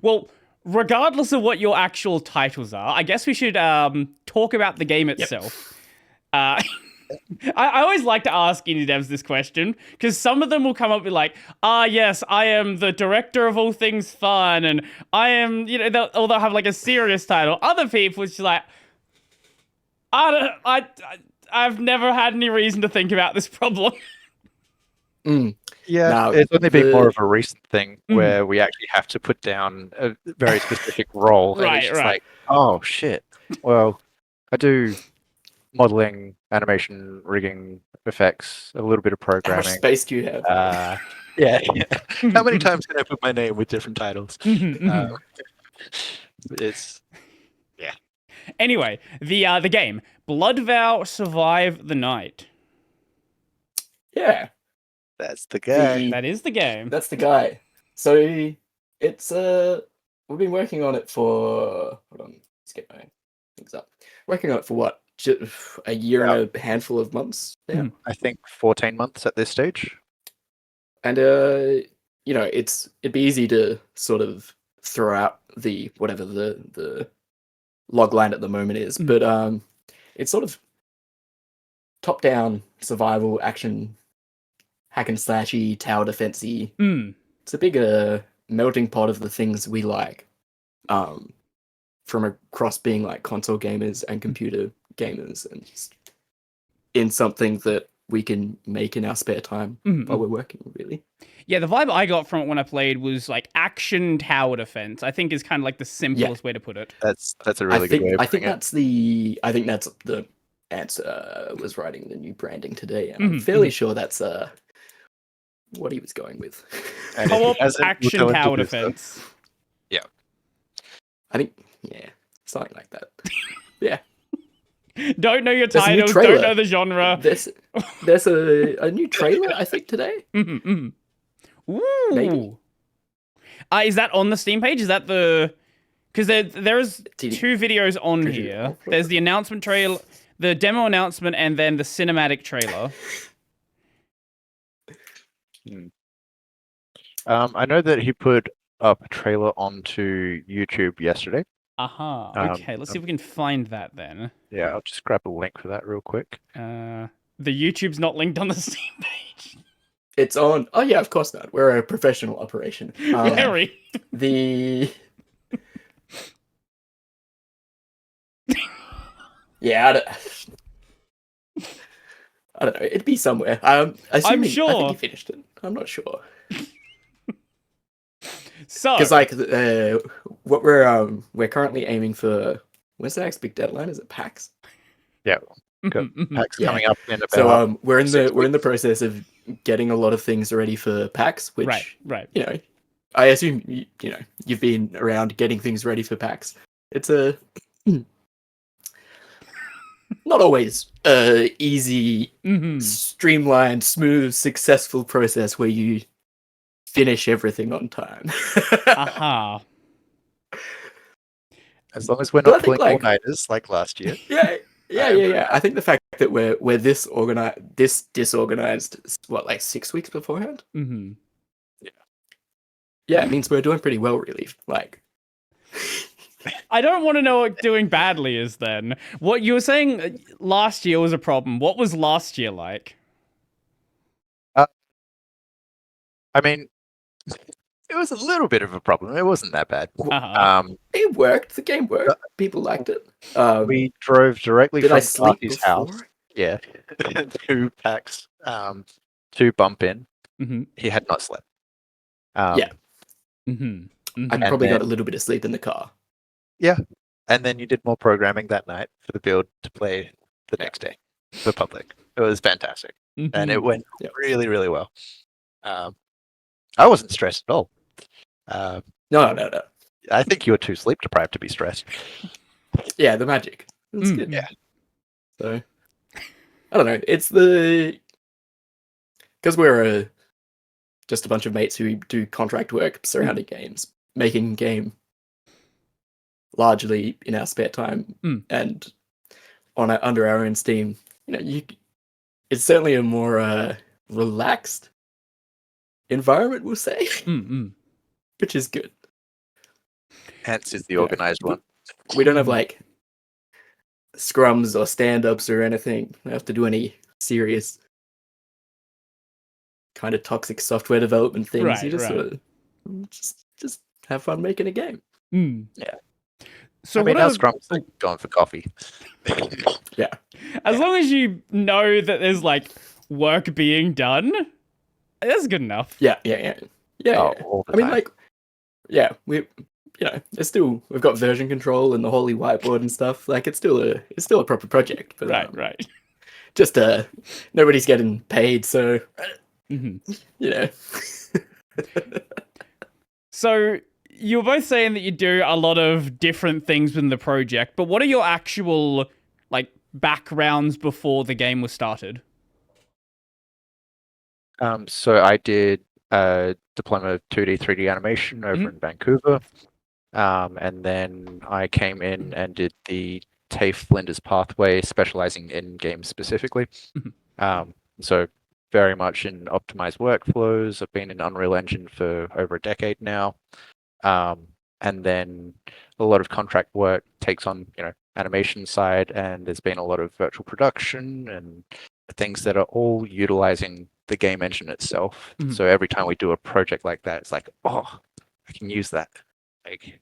Well, regardless of what your actual titles are, I guess we should talk about the game Yep. itself. Uh, I always like to ask indie devs this question because some of them will come up with like, yes, I am the director of all things fun, and I am, they'll have like a serious title. Other people, it's just like, I don't, I've never had any reason to think about this problem. Mm. Yeah, Now, it's only been more the of a recent thing where we actually have to put down a very specific role, and Right, it's just right. like, oh shit. Well, I do modeling, animation, rigging, effects, a little bit of how much programming. space do you have? Yeah. How many times can I put my name with different titles? It's Anyway, the game Blood Vow Survive the Night. Yeah, that's the guy. That is the game. that's the guy. So it's we've been working on it for hold on, let's get my things up. Working on it for what? A year and a handful of months now. I think 14 months at this stage. And it'd be easy to sort of throw out the whatever the log line at the moment is, but it's sort of top down survival action hack and slashy tower defensey. It's a big melting pot of the things we like, from across being like console gamers and computer gamers, and just in something that we can make in our spare time while we're working, really. Yeah, the vibe I got from it when I played was like action tower defense. I think is kind of like the simplest way to put it. That's a really good way of I think putting it. that's the answer. Was writing the new branding today, and I'm fairly sure that's what he was going with. And if he Co-op hasn't, we'll action tell him to tower do so. defense. Yeah. I think, something like that. Yeah. Don't know your There's a new titles, don't trailer. know the genre. There's a new trailer, I think, today. Ooh. Maybe. Is that on the Steam page? Is that the... Because there's two videos on here. There's the announcement trailer, the demo announcement, and then the cinematic trailer. I know that he put up a trailer onto YouTube yesterday. Okay, let's see if we can find that then. Yeah, I'll just grab a link for that real quick. The YouTube's not linked on the Steam page. It's on. Oh yeah, of course not. We're a professional operation. Very. The yeah, I don't know. It'd be somewhere. I'm sure. I think you finished it. I'm not sure. So, because like what we're currently aiming for. When's the next big deadline? Is it PAX? Yeah, PAX coming up in about. So we're in the process of getting a lot of things ready for PAX, which right. You know, I assume you've been around getting things ready for PAX. It's a not always easy, streamlined, smooth, successful process where you finish everything on time. As long as we're not pulling all-nighters like last year. Yeah. I think the fact that we're this disorganized, what, like 6 weeks beforehand? Yeah, it means we're doing pretty well, really. Like, I don't want to know what doing badly is then. What you were saying last year was a problem. What was last year like? I mean, it was a little bit of a problem. It wasn't that bad. It worked. The game worked. People liked it. We drove directly from Clarky's house. Yeah. to PAX to bump in. He had not slept. I probably got a little bit of sleep in the car. Yeah. And then you did more programming that night for the build to play the next day for public. It was fantastic. And it went really, really well. I wasn't stressed at all. No. I think you were too sleep deprived to be stressed. Yeah, the magic. That's good. Yeah. So, I don't know. It's because we're just a bunch of mates who do contract work surrounding games, making game largely in our spare time and under our own steam. It's certainly a more relaxed environment, we'll say, which is good. Ants is the organized one. We don't have like scrums or stand-ups or anything. We don't have to do any serious kind of toxic software development things. Right, You just right. sort of just have fun making a game. Yeah. So I mean, what our are, scrum's like going for coffee. as long as you know that there's like work being done, that's good enough. Yeah. Oh, all the I mean, time. like, yeah, there's still we've got version control and the holy whiteboard and stuff. Like, it's still a proper project. But, Right. just nobody's getting paid, so Mhm. you know. So you were both saying that you do a lot of different things within the project, but what are your actual like backgrounds before the game was started? So I did a diploma of 2D, 3D animation over in Vancouver. And then I came in and did the TAFE Flinders Pathway, specializing in games specifically. So very much in optimized workflows. I've been in Unreal Engine for over a decade now. And then a lot of contract work takes on, animation side, and there's been a lot of virtual production and things that are all utilizing the game engine itself. So every time we do a project like that, it's like, oh, I can use that. Like,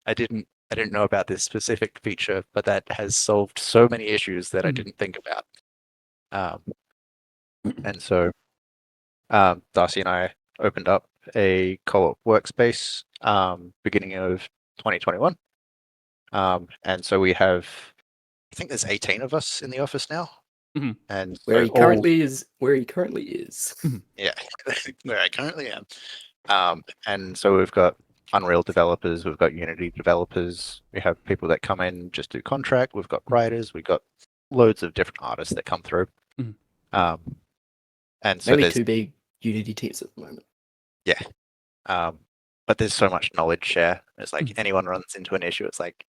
I didn't know about this specific feature, but that has solved so many issues that I didn't think about. And so Darcy and I opened up a co-op workspace beginning of 2021. And so we have, I think there's 18 of us in the office now. And where so he currently is. Yeah, where I currently am. And so we've got Unreal developers, we've got Unity developers, we have people that come in just do contract, we've got writers, we've got loads of different artists that come through. And so Maybe there's 2 big Unity teams at the moment. but there's so much knowledge share. It's like anyone runs into an issue, it's like,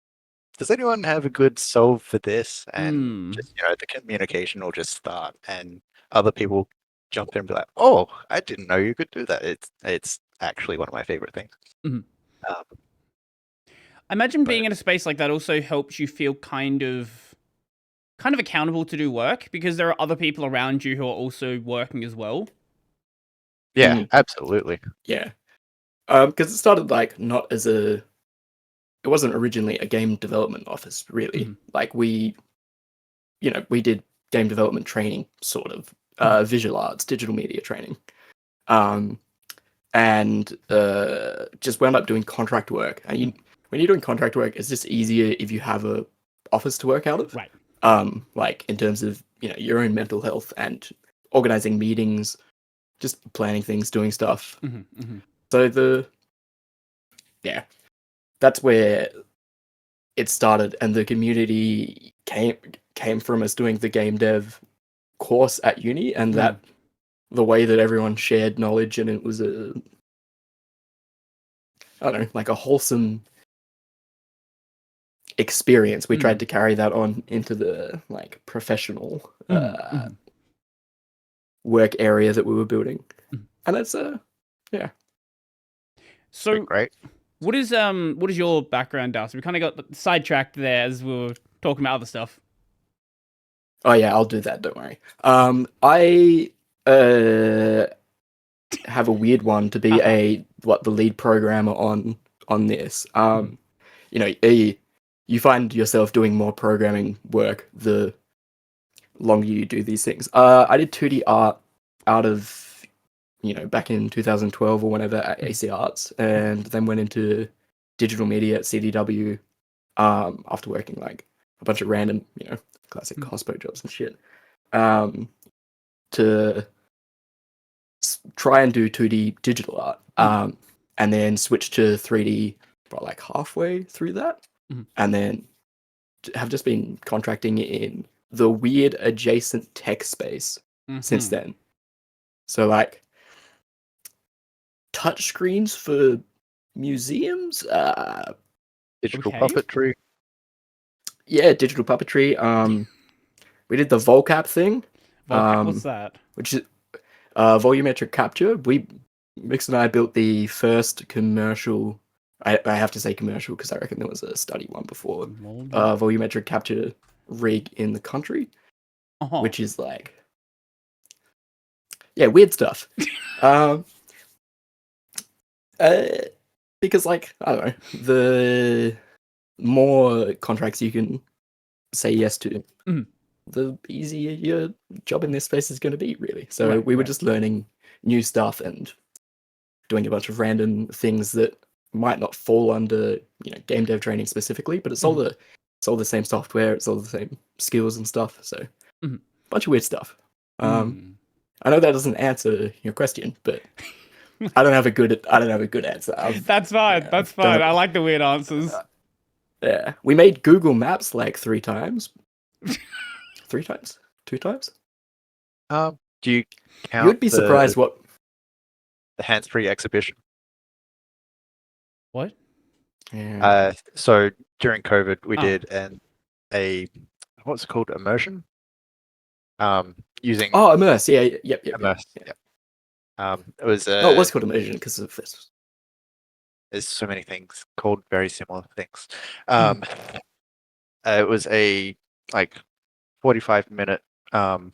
does anyone have a good solve for this? And just, the communication will just start, and other people jump in and be like, oh, I didn't know you could do that. It's actually one of my favorite things. I imagine being in a space like that also helps you feel kind of accountable to do work, because there are other people around you who are also working as well. Yeah, absolutely. Yeah. Because it started like not as it wasn't originally a game development office, really. Like we did game development training, sort of, visual arts, digital media training. And just wound up doing contract work. And when you're doing contract work, it's just easier if you have a office to work out of. Right. Like in terms of, your own mental health and organizing meetings, just planning things, doing stuff. So that's where it started, and the community came from us doing the game dev course at uni, and that the way that everyone shared knowledge, and it was like a wholesome experience. We tried to carry that on into the like professional work area that we were building, and that's yeah. So great. What is your background, Darcy? We kind of got sidetracked there as we were talking about other stuff. Oh yeah, I'll do that. Don't worry. I have a weird one to be the lead programmer on this. You find yourself doing more programming work the longer you do these things. I did 2D art out of back in 2012 or whenever at AC Arts, and then went into digital media at CDW after working like a bunch of random, classic hospo jobs and shit, to try and do 2D digital art, and then switch to 3D about like halfway through that, and then have just been contracting in the weird adjacent tech space since then. So like touch screens for museums, digital puppetry. Yeah, digital puppetry. We did the VolCap thing. What's that? Which is volumetric capture. Mix and I built the first commercial I have to say commercial because I reckon there was a study one before. Well, Volumetric capture rig in the country, uh-huh. which is like, yeah, weird stuff. Because like, I don't know, the more contracts you can say yes to, Mhm. the easier your job in this space is going to be, really. So Right, we were right. just learning new stuff and doing a bunch of random things that might not fall under, game dev training specifically, but it's all the same software, it's all the same skills and stuff. So Mhm. bunch of weird stuff. Mm. I know that doesn't answer your question, but I don't have a good answer. That's fine. yeah, That's don't fine. have- I like the weird answers. Yeah, we made Google Maps like 3 times. 3 times? 2 times? Do you count You'd be surprised what. the hands-free exhibition? What? Yeah. So during COVID, we Oh. did what's it called, immersion? Using Immerse. Yeah. Yep. immerse. Yeah. It was No, it was called immersion because of this. there's so many things called very similar things. It was a like 45-minute how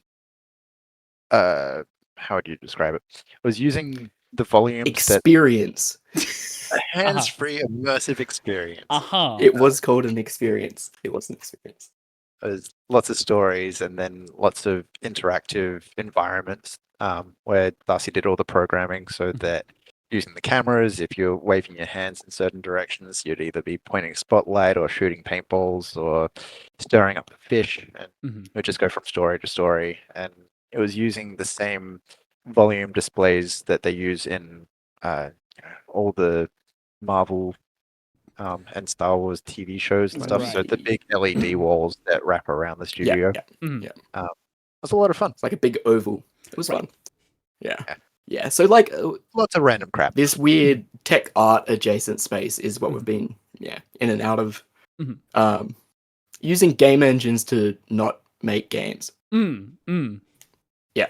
would you describe it? It was using the volumes Experience. a hands-free immersive experience. It was called an experience. It was an experience. There's lots of stories and then lots of interactive environments where Darcy did all the programming so that using the cameras, if you're waving your hands in certain directions, you'd either be pointing a spotlight or shooting paintballs or stirring up the fish, and it would just go from story to story. And it was using the same volume displays that they use in all the Marvel and Star Wars TV shows and stuff. So the big LED walls that wrap around the studio. Yeah. It was a lot of fun. It's like a big oval. It was fun. Yeah. So like Lots of random crap. this weird tech art adjacent space is what we've been in and out of. Using game engines to not make games. Yeah.